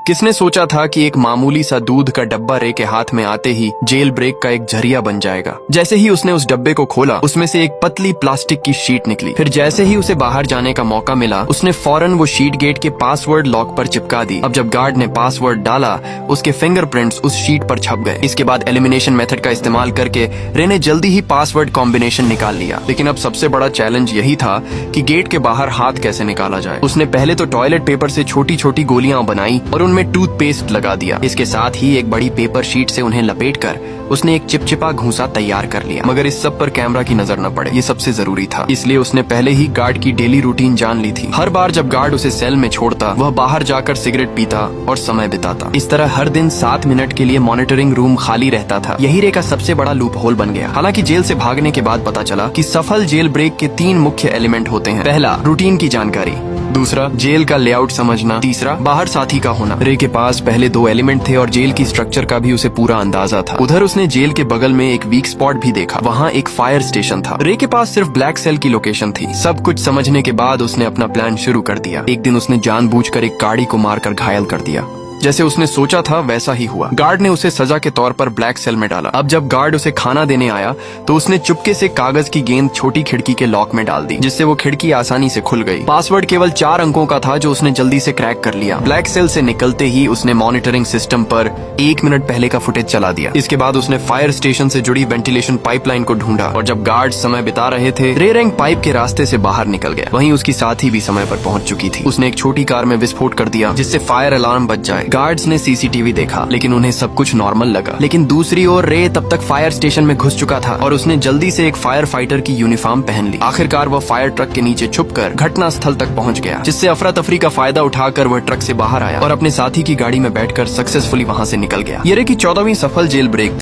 किसने सोचा था कि एक मामूली सा दूध का डब्बा रे के हाथ में आते ही जेल ब्रेक का एक जरिया बन जाएगा। जैसे ही उसने उस डब्बे को खोला, उसमें से एक पतली प्लास्टिक की शीट निकली। फिर जैसे ही उसे बाहर जाने का मौका मिला, उसने फौरन वो शीट गेट के पासवर्ड लॉक पर चिपका दी। अब जब गार्ड ने पासवर्ड डाला, उसके फिंगरप्रिंट्स उस शीट पर छप गए। इसके बाद एलिमिनेशन मेथड का इस्तेमाल करके रे ने जल्दी ही पासवर्ड कॉम्बिनेशन निकाल लिया। लेकिन अब सबसे बड़ा चैलेंज यही था कि गेट के बाहर हाथ कैसे निकाला जाए। उसने पहले तो टॉयलेट पेपर से छोटी छोटी गोलियां बनाई और उनमें टूथपेस्ट लगा दिया। इसके साथ ही एक बड़ी पेपर शीट से उन्हें लपेटकर उसने एक चिपचिपा घूंसा तैयार कर लिया। मगर इस सब पर कैमरा की नजर न पड़े, ये सबसे जरूरी था। इसलिए उसने पहले ही गार्ड की डेली रूटीन जान ली थी। हर बार जब गार्ड उसे सेल में छोड़ता, वह बाहर जाकर सिगरेट पीता और समय बिताता। इस तरह हर दिन 7 मिनट के लिए मॉनिटरिंग रूम खाली रहता था। यही रे का सबसे बड़ा लूप होल बन गया। हालांकि जेल से भागने के बाद पता चला कि सफल जेल ब्रेक के 3 मुख्य एलिमेंट होते हैं। पहला, रूटीन की जानकारी। दूसरा, जेल का लेआउट समझना। तीसरा, बाहर साथी का होना। रे के पास पहले 2 एलिमेंट थे और जेल की स्ट्रक्चर का भी उसे पूरा अंदाजा था। उधर उसने जेल के बगल में एक वीक स्पॉट भी देखा। वहाँ एक फायर स्टेशन था। रे के पास सिर्फ ब्लैक सेल की लोकेशन थी। सब कुछ समझने के बाद उसने अपना प्लान शुरू कर दिया। एक दिन उसने जानबूझकर एक गाड़ी को मारकर घायल कर दिया। जैसे उसने सोचा था वैसा ही हुआ। गार्ड ने उसे सजा के तौर पर ब्लैक सेल में डाला। अब जब गार्ड उसे खाना देने आया तो उसने चुपके से कागज की गेंद छोटी खिड़की के लॉक में डाल दी, जिससे वो खिड़की आसानी से खुल गई। पासवर्ड केवल 4 अंकों का था, जो उसने जल्दी से क्रैक कर लिया। ब्लैक सेल से निकलते ही उसने मॉनिटरिंग सिस्टम पर 1 मिनट पहले का फुटेज चला दिया। इसके बाद उसने फायर स्टेशन से जुड़ी वेंटिलेशन पाइपलाइन को ढूंढा और जब गार्ड समय बिता रहे थे, रे रैंक पाइप के रास्ते से बाहर निकल गया। वहीं उसकी साथी भी समय पर पहुंच चुकी थी। उसने एक छोटी कार में विस्फोट कर दिया, जिससे फायर अलार्म बज जाए। गार्ड्स ने सीसीटीवी देखा, लेकिन उन्हें सब कुछ नॉर्मल लगा। लेकिन दूसरी ओर रे तब तक फायर स्टेशन में घुस चुका था और उसने जल्दी से एक फायर फाइटर की यूनिफॉर्म पहन ली। आखिरकार वह फायर ट्रक के नीचे छुपकर घटना स्थल तक पहुंच गया, जिससे अफरा तफरी का फायदा उठाकर वह ट्रक से बाहर आया और अपने साथी की गाड़ी में बैठकर सक्सेसफुली वहां से निकल गया। ये रे की 14वीं सफल जेल ब्रेक।